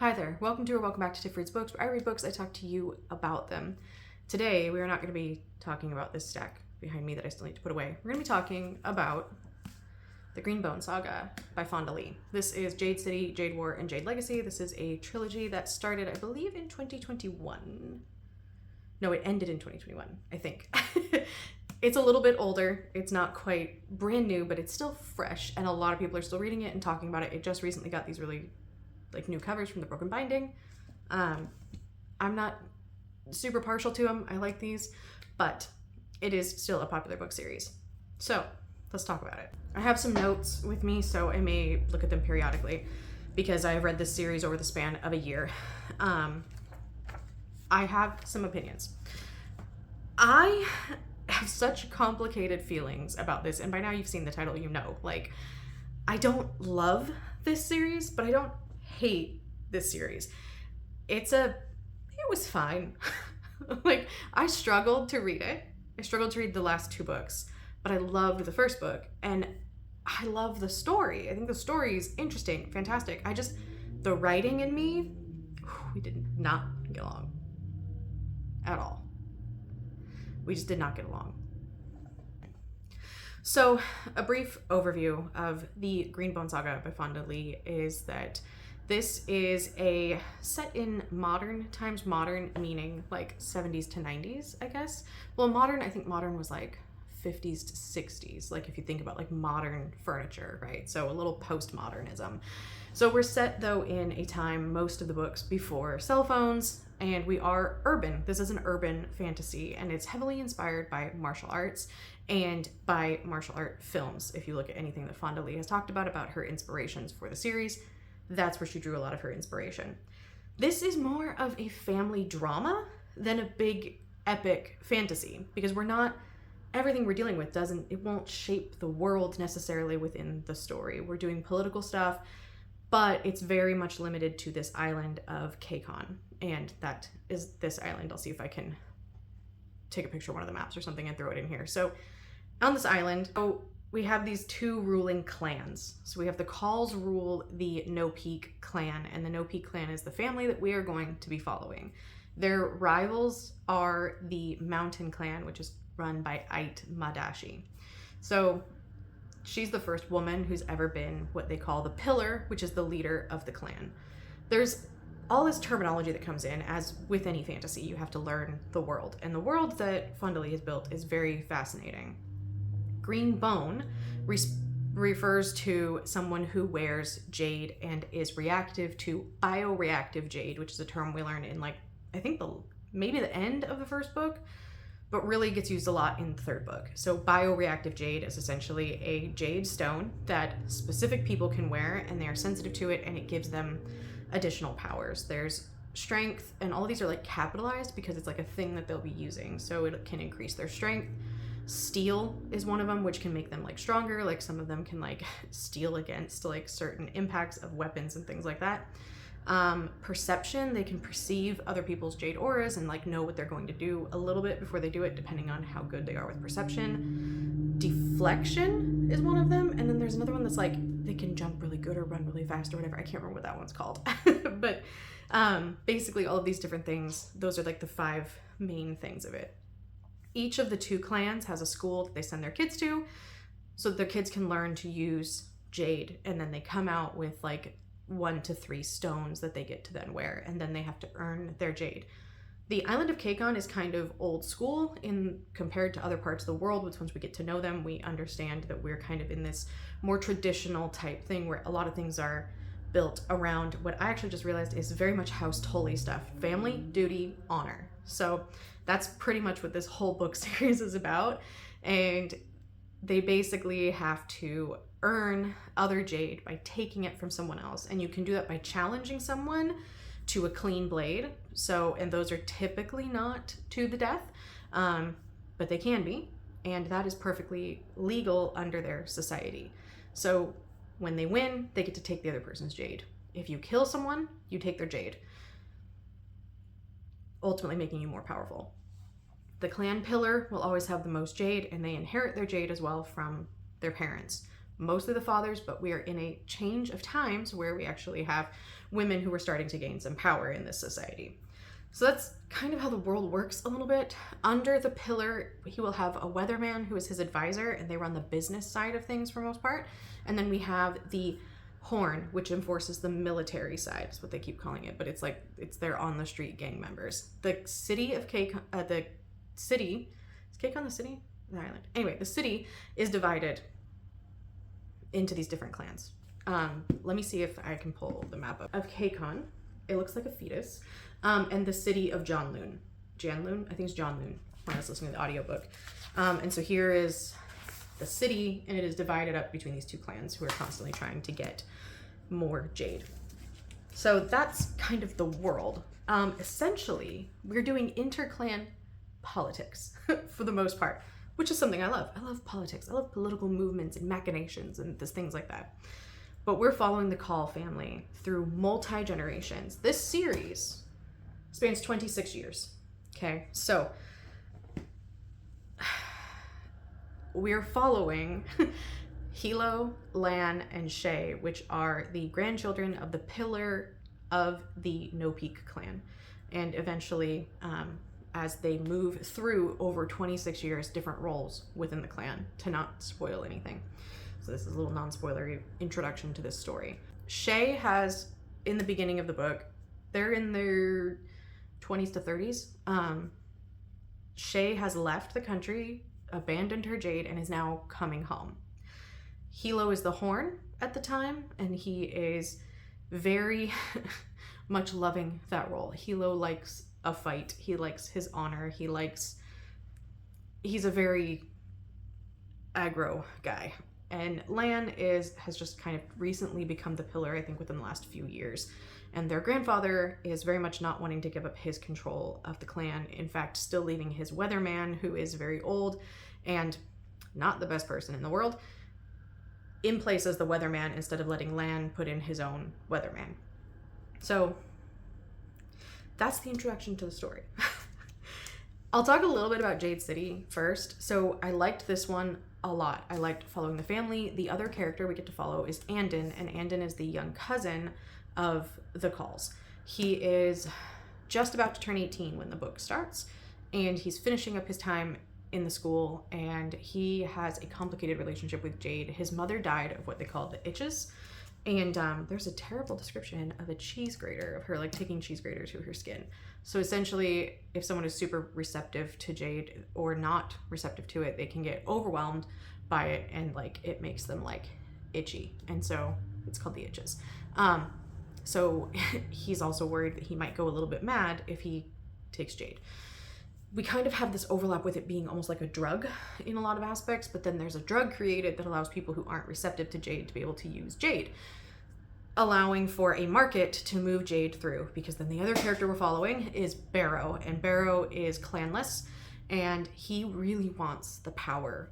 Hi there, welcome to or welcome back to Tiff Reads Books, where I read books, I talk to you about them. Today, we are not going to be talking about this stack behind me that I still need to put away. We're going to be talking about the Green Bone Saga by Fonda. This is Jade City, Jade War, and Jade Legacy. This is a trilogy that started, I believe, in 2021. No, it ended in 2021, I think. It's a little bit older. It's not quite brand new, but it's still fresh, and a lot of people are still reading it and talking about it. It just recently got these really new covers from the Broken Binding. I'm not super partial to them. I like these, but it is still a popular book series. So let's talk about it. I have some notes with me, so I may look at them periodically because I have read this series over the span of a year. I have some opinions. I have such complicated feelings about this, and by now you've seen the title, you know. I don't love this series, but I don't hate this series. It was fine. I struggled to read it. I struggled to read the last two books, but I loved the first book, and I love the story. I think the story is interesting, fantastic. The writing in me, we did not get along at all. We just did not get along. So a brief overview of the Green Bone Saga by Fonda is that this is set in modern times, modern meaning 70s to 90s, I guess. Well, modern, I think modern was 50s to 60s, if you think about modern furniture, right? So a little postmodernism. So we're set though in a time, most of the books, before cell phones, and we are urban. This is an urban fantasy, and it's heavily inspired by martial arts and by martial art films. If you look at anything that Fonda has talked about her inspirations for the series, that's where she drew a lot of her inspiration. This is more of a family drama than a big epic fantasy, because everything we're dealing with it won't shape the world necessarily within the story. We're doing political stuff, but it's very much limited to this island of Kekon, and that is this island. I'll see if I can take a picture of one of the maps or something and throw it in here. So on this island, we have these two ruling clans. So we have the Calls rule the No Peak clan, and the No Peak clan is the family that we are going to be following. Their rivals are the Mountain clan, which is run by Ait Madashi. So she's the first woman who's ever been what they call the Pillar, which is the leader of the clan. There's all this terminology that comes in. As with any fantasy, you have to learn the world, and the world that Fonda has built is very fascinating. Green Bone refers to someone who wears jade and is reactive to bioreactive jade, which is a term we learn in I think maybe the end of the first book, but really gets used a lot in the third book. So bioreactive jade is essentially a jade stone that specific people can wear, and they are sensitive to it, and it gives them additional powers. There's strength, and all of these are capitalized because it's a thing that they'll be using, so it can increase their strength. Steel is one of them, which can make them stronger. Some of them can steel against certain impacts of weapons and things like that. Perception, they can perceive other people's jade auras and know what they're going to do a little bit before they do it, depending on how good they are with perception. Deflection is one of them, and then there's another one that's they can jump really good or run really fast or whatever. I can't remember what that one's called. But basically all of these different things, those are the 5 main things of it. Each of the 2 clans has a school that they send their kids to, so that their kids can learn to use jade, and then they come out with 1 to 3 stones that they get to then wear, and then they have to earn their jade. The island of Kekon is kind of old school compared to other parts of the world, which once we get to know them, we understand that we're kind of in this more traditional type thing where a lot of things are built around what I actually just realized is very much House Tully stuff: family, duty, honor. So that's pretty much what this whole book series is about, and they basically have to earn other jade by taking it from someone else, and you can do that by challenging someone to a clean blade. And those are typically not to the death, but they can be, and that is perfectly legal under their society. So when they win, they get to take the other person's jade. If you kill someone, you take their jade, ultimately making you more powerful. The clan pillar will always have the most jade, and they inherit their jade as well from their parents. mostly the fathers, but we are in a change of times where we actually have women who are starting to gain some power in this society. So that's kind of how the world works a little bit. Under the pillar, he will have a weatherman who is his advisor, and they run the business side of things for most part. And then we have the horn, which enforces the military side, is what they keep calling it, but it's like, it's their on the street gang members. The city of is Caicon the city? The island. Anyway, the city is divided into these different clans. Let me see if I can pull the map up of Caicon. It looks like a fetus. And the city of Janloon. I think it's Janloon when I was listening to the audiobook. And so here is the city, and it is divided up between these two clans who are constantly trying to get more jade. So that's kind of the world. Essentially, we're doing interclan politics for the most part, which is something I love. I love politics. I love political movements and machinations and things like that. But we're following the Call family through multi-generations. This series spans 26 years. Okay, so we're following Hilo, Lan, and Shay, which are the grandchildren of the pillar of the No Peak clan. And eventually, as they move through over 26 years, different roles within the clan, to not spoil anything. So this is a little non-spoilery introduction to this story. Shay has, in the beginning of the book, they're in their 20s to 30s. Shay has left the country, abandoned her jade, and is now coming home. Hilo is the horn at the time, and he is very much loving that role. Hilo likes a fight. He likes his honor. He's a very aggro guy. And Lan has just kind of recently become the pillar, I think, within the last few years. And their grandfather is very much not wanting to give up his control of the clan. In fact, still leaving his weatherman, who is very old and not the best person in the world, in place as the weatherman, instead of letting Lan put in his own weatherman. So that's the introduction to the story. I'll talk a little bit about Jade City first. So I liked this one a lot. I liked following the family. The other character we get to follow is Andon, and Andon is the young cousin of the Calls. He is just about to turn 18 when the book starts, and he's finishing up his time in the school, and he has a complicated relationship with Jade. His mother died of what they call the itches, and there's a terrible description of a cheese grater, of her like taking cheese grater to her skin. So essentially, if someone is super receptive to jade or not receptive to it, they can get overwhelmed by it, and like it makes them like itchy, and so it's called the itches. So he's also worried that he might go a little bit mad if he takes jade. We kind of have this overlap with it being almost like a drug in a lot of aspects, but then there's a drug created that allows people who aren't receptive to jade to be able to use jade, allowing for a market to move jade through. Because then the other character we're following is Barrow, and Barrow is clanless, and he really wants the power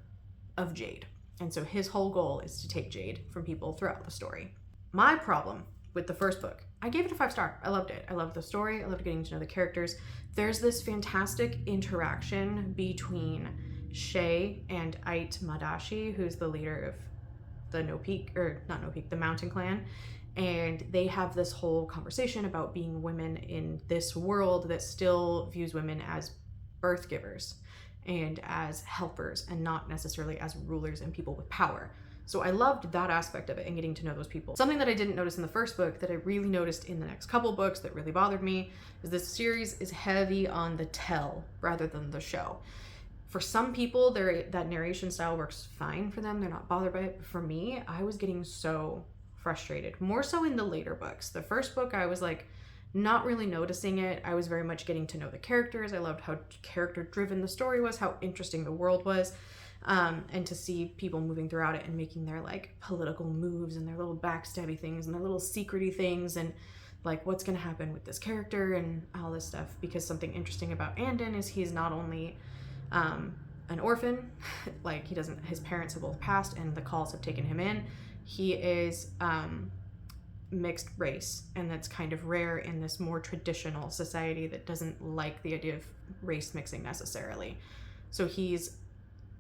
of jade. And so his whole goal is to take jade from people throughout the story. My problem with the first book, I gave it a 5-star. I loved it. I loved the story. I loved getting to know the characters. There's this fantastic interaction between Shay and Ait Madashi, who's the leader of the the Mountain Clan. And they have this whole conversation about being women in this world that still views women as birth givers and as helpers, and not necessarily as rulers and people with power. So I loved that aspect of it and getting to know those people. Something that I didn't notice in the first book that I really noticed in the next couple books that really bothered me is this series is heavy on the tell rather than the show. For some people, that narration style works fine for them. They're not bothered by it. But for me, I was getting so frustrated, more so in the later books. The first book, I was like not really noticing it. I was very much getting to know the characters. I loved how character driven the story was, how interesting the world was. And to see people moving throughout it and making their like political moves and their little backstabby things and their little secrety things, and like what's going to happen with this character and all this stuff. Because something interesting about Andon is he's not only an orphan, like his parents have both passed and the Calls have taken him in. He is mixed race, and that's kind of rare in this more traditional society that doesn't like the idea of race mixing necessarily. So he's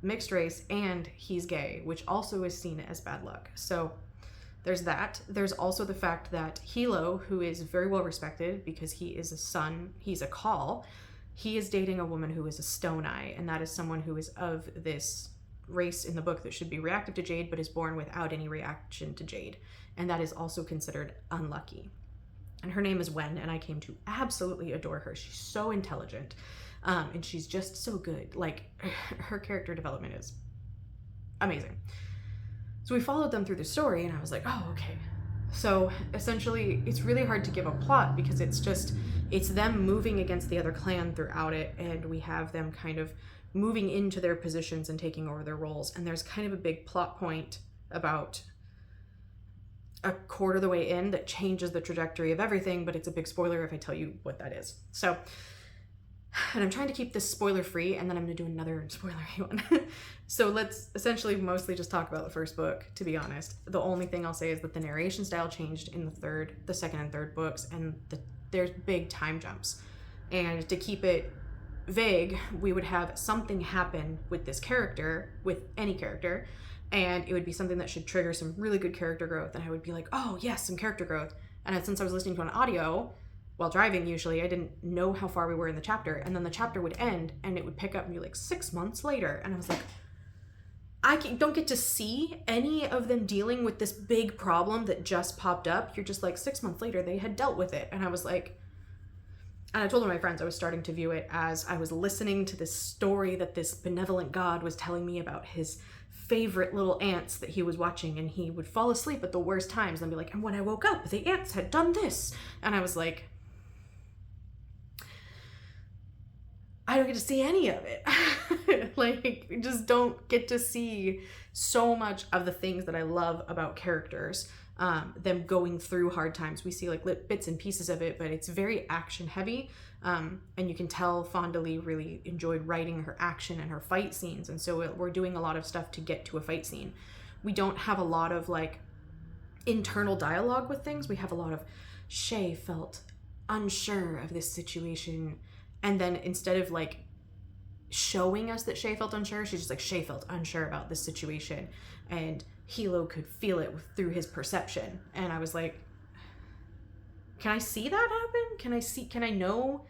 mixed race and he's gay, which also is seen as bad luck. So there's that. There's also the fact that Hilo, who is very well respected because he is a son, he's a Call, he is dating a woman who is a Stone Eye, and that is someone who is of this race in the book that should be reactive to Jade but is born without any reaction to Jade, and that is also considered unlucky. And her name is Wen, and I came to absolutely adore her. She's so intelligent, and she's just so good. Like, her character development is amazing. So we followed them through the story, and I was like, oh, okay. So essentially, it's really hard to give a plot because it's them moving against the other clan throughout it, and we have them kind of moving into their positions and taking over their roles. And there's kind of a big plot point about a quarter of the way in that changes the trajectory of everything, but it's a big spoiler if I tell you what that is. So, and I'm trying to keep this spoiler free, and then I'm going to do another spoilery one. So let's essentially mostly just talk about the first book, to be honest. The only thing I'll say is that the narration style changed in the second and third books, and there's big time jumps. And to keep it vague, we would have something happen with this character, with any character, and it would be something that should trigger some really good character growth, and I would be like, oh yes, some character growth. And since I was listening to an audio while driving, usually I didn't know how far we were in the chapter, and then the chapter would end and it would pick up and be like 6 months later, and I was like, I don't get to see any of them dealing with this big problem that just popped up. You're just like, 6 months later they had dealt with it. And I was like, and I told one of my friends I was starting to view it as I was listening to this story that this benevolent god was telling me about his favorite little ants that he was watching, and he would fall asleep at the worst times and be like, and when I woke up, the ants had done this. And I was like, I don't get to see any of it. Like, we just don't get to see so much of the things that I love about characters, them going through hard times. We see like bits and pieces of it, but it's very action heavy. And you can tell Fonda Lee really enjoyed writing her action and her fight scenes. And so we're doing a lot of stuff to get to a fight scene. We don't have a lot of like internal dialogue with things. We have a lot of Shay felt unsure of this situation. And then instead of like showing us that Shay felt unsure, she's just like, Shay felt unsure about this situation. And Hilo could feel it through his perception. And I was like, can I see that happen? Can I know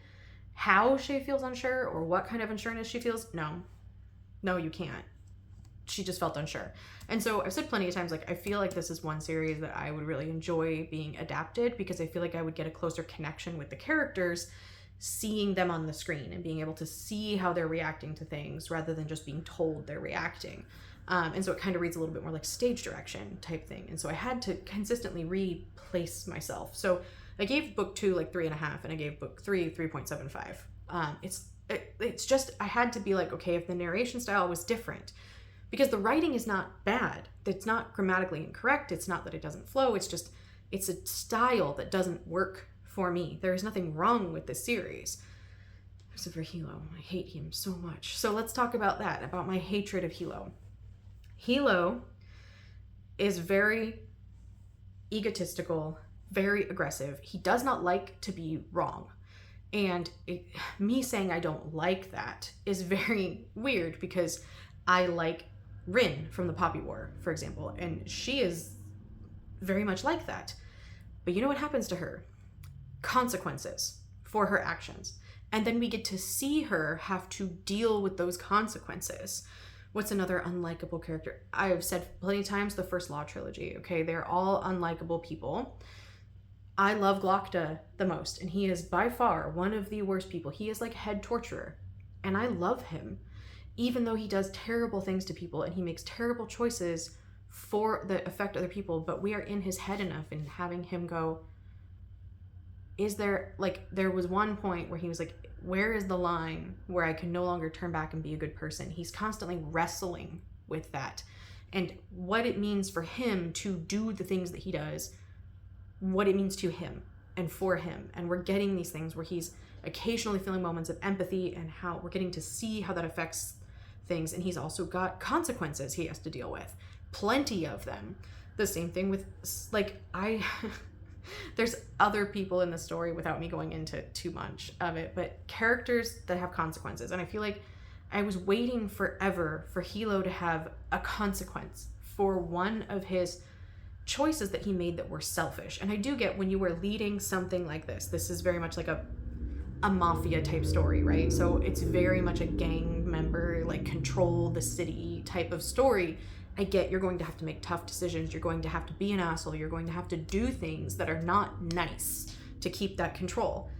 how Shay feels unsure or what kind of unsureness she feels? No, you can't. She just felt unsure. And so I've said plenty of times, like, I feel like this is one series that I would really enjoy being adapted, because I feel like I would get a closer connection with the characters, seeing them on the screen and being able to see how they're reacting to things rather than just being told they're reacting. And so it kind of reads a little bit more like stage direction type thing. And so I had to consistently replace myself. So I gave book 2 like 3.5, and I gave book 3 3.75. It's just, I had to be like, okay, if the narration style was different, because the writing is not bad. It's not grammatically incorrect. It's not that it doesn't flow. It's just, it's a style that doesn't work for me. There is nothing wrong with this series. Except for Hilo. I hate him so much. So let's talk about that, about my hatred of Hilo. Hilo is very egotistical, very aggressive. He does not like to be wrong. And me saying I don't like that is very weird, because I like Rin from the Poppy War, for example, and she is very much like that. But you know what happens to her? Consequences for her actions. And then we get to see her have to deal with those consequences. What's another unlikable character? I've said plenty of times, the First Law trilogy, okay? They're all unlikable people. I love Glokta the most, and he is by far one of the worst people. He is like head torturer, and I love him, even though he does terrible things to people and he makes terrible choices for the affect other people. But we are in his head enough and having him go, is there, like, there was one point where he was like, where is the line where I can no longer turn back and be a good person? He's constantly wrestling with that, and what it means for him to do the things that he does, what it means to him and for him. And we're getting these things where he's occasionally feeling moments of empathy, and how we're getting to see how that affects things. And he's also got consequences he has to deal with, plenty of them. The same thing with, like, there's other people in the story without me going into too much of it, but characters that have consequences. And I feel like I was waiting forever for Hilo to have a consequence for one of his choices that he made that were selfish. And I do get, when you were leading something like this is very much like a mafia type story, right? So it's very much a gang member, like control the city type of story. I get you're going to have to make tough decisions. You're going to have to be an asshole. You're going to have to do things that are not nice to keep that control.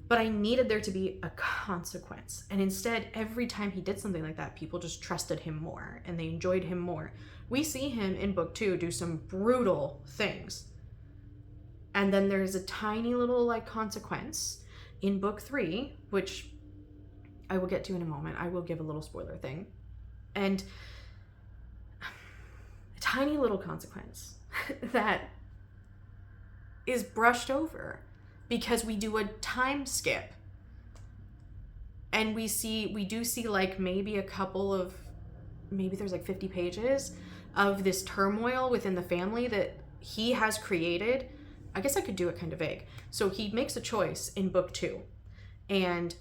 But I needed there to be a consequence. And instead, every time he did something like that, people just trusted him more and they enjoyed him more. We see him in book 2 do some brutal things. And then there's a tiny little like consequence in book 3, which I will get to in a moment. I will give a little spoiler thing. And a tiny little consequence that is brushed over because we do a time skip. And we do see like maybe a couple of, maybe there's like 50 pages of this turmoil within the family that he has created. I guess I could do it kind of vague. So he makes a choice in book 2, and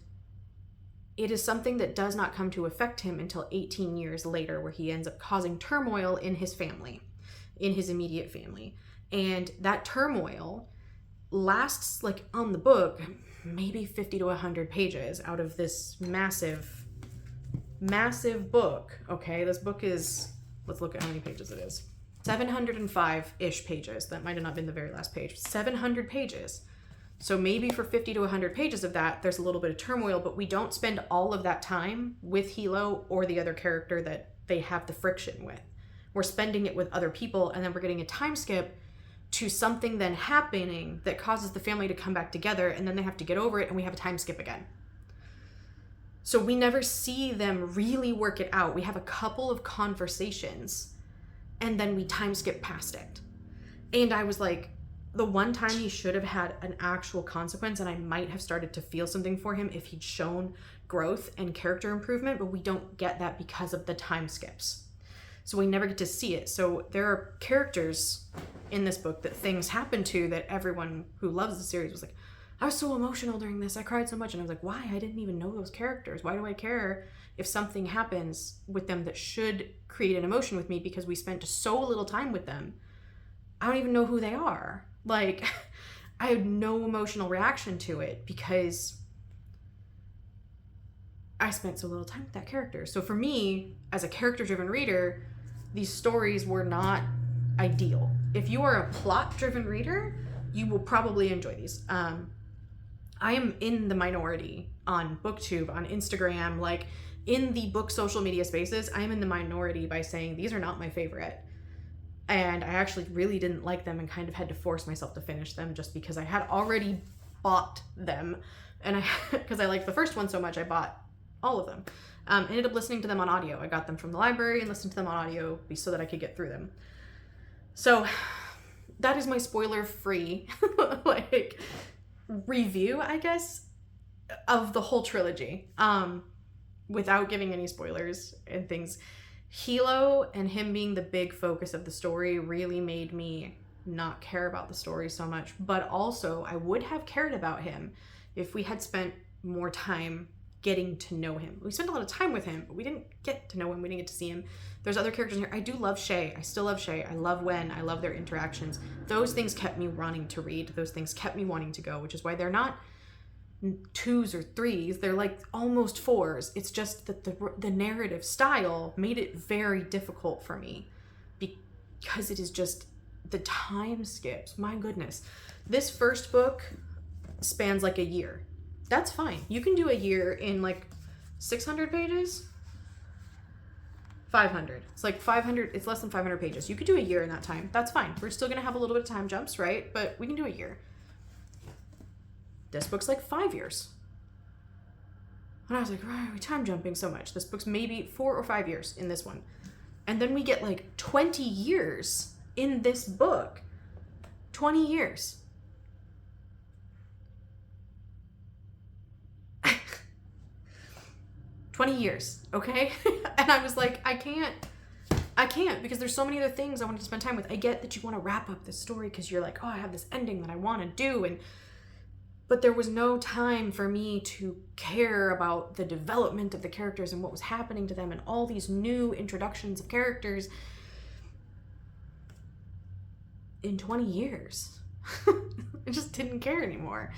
it is something that does not come to affect him until 18 years later, where he ends up causing turmoil in his family, in his immediate family. And that turmoil lasts, like on the book, maybe 50 to 100 pages out of this massive book. Okay, this book is, let's look at how many pages it is. 705-ish pages. That might have not been the very last page. 700 pages. So maybe for 50 to 100 pages of that, there's a little bit of turmoil, but we don't spend all of that time with Hilo or the other character that they have the friction with. We're spending it with other people, and then we're getting a time skip to something then happening that causes the family to come back together, and then they have to get over it, and we have a time skip again. So we never see them really work it out. We have a couple of conversations, and then we time skip past it. And I was like, the one time he should have had an actual consequence, and I might have started to feel something for him if he'd shown growth and character improvement, but we don't get that because of the time skips. So we never get to see it. So there are characters in this book that things happen to that everyone who loves the series was like, I was so emotional during this. I cried so much. And I was like, why? I didn't even know those characters. Why do I care if something happens with them that should create an emotion with me because we spent so little time with them? I don't even know who they are. Like, I had no emotional reaction to it because I spent so little time with that character. So for me, as a character-driven reader, these stories were not ideal. If you are a plot-driven reader, you will probably enjoy these. I am in the minority on BookTube, on Instagram, like in the book social media spaces, I am in the minority by saying these are not my favorite. And I actually really didn't like them and kind of had to force myself to finish them just because I had already bought them. And because I liked the first one so much, I bought all of them. I ended up listening to them on audio. I got them from the library and listened to them on audio so that I could get through them. So that is my spoiler-free like review, I guess, of the whole trilogy. Without giving any spoilers and things. Hilo and him being the big focus of the story really made me not care about the story so much, but also I would have cared about him if we had spent more time getting to know him. We spent a lot of time with him, but we didn't get to know him. We didn't get to see him. There's other characters in here. I do love Shay. I still love Shay. I love Wen. I love their interactions. Those things kept me wanting to read. Those things kept me wanting to go, which is why they're not 2s or 3s. They're like almost 4s. It's just that the narrative style made it very difficult for me because it is just the time skips. My goodness. This first book spans like a year. That's fine. You can do a year in like 600 pages. 500. It's like 500. It's less than 500 pages. You could do a year in that time. That's fine. We're still going to have a little bit of time jumps, right? But we can do a year. This book's like 5 years. And I was like, why are we time jumping so much? This book's maybe 4 or 5 years in this one. And then we get like 20 years in this book. 20 years. 20 years, okay? And I was like, I can't because there's so many other things I wanted to spend time with. I get that you want to wrap up this story because you're like, oh, I have this ending that I want to do. And but there was no time for me to care about the development of the characters and what was happening to them and all these new introductions of characters in 20 years. I just didn't care anymore.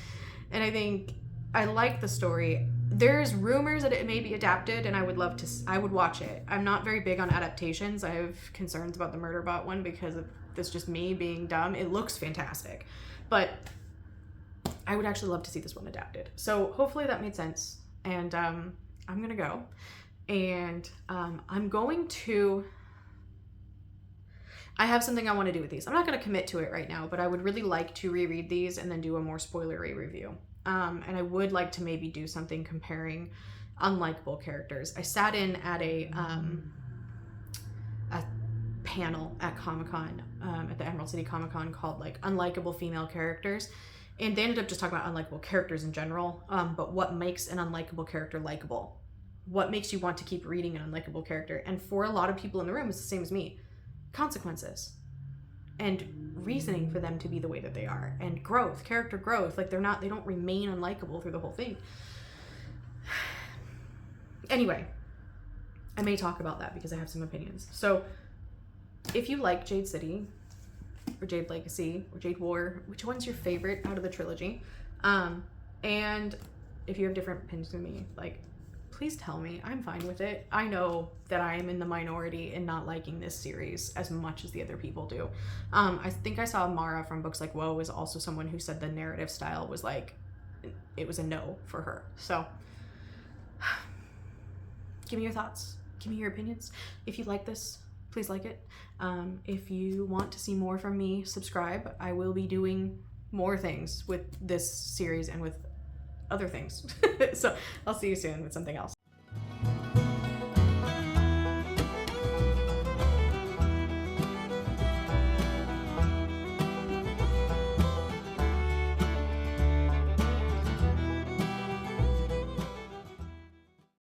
And I think I like the story. There's rumors that it may be adapted, and I would watch it. I'm not very big on adaptations. I have concerns about the Murderbot one because of this, just me being dumb. It looks fantastic, but I would actually love to see this one adapted. So hopefully that made sense. And I'm gonna go, and I'm going to. I have something I want to do with these. I'm not going to commit to it right now, but I would really like to reread these and then do a more spoilery review. And I would like to maybe do something comparing unlikable characters. I sat in at a panel at Comic-Con, at the Emerald City Comic-Con, called like Unlikable Female Characters. And they ended up just talking about unlikable characters in general, but what makes an unlikable character likable? What makes you want to keep reading an unlikable character? And for a lot of people in the room, it's the same as me. Consequences and reasoning for them to be the way that they are, and growth, character growth. Like they don't remain unlikable through the whole thing. Anyway, I may talk about that because I have some opinions. So if you like Jade City or Jade Legacy or Jade War, which one's your favorite out of the trilogy? And if you have different opinions than me, like, please tell me. I'm fine with it. I know that I am in the minority in not liking this series as much as the other people do. I think I saw Mara from Books Like Woe was also someone who said the narrative style was like, it was a no for her. So give me your thoughts. Give me your opinions. If you like this, please like it. If you want to see more from me, subscribe. I will be doing more things with this series and with other things. So I'll see you soon with something else.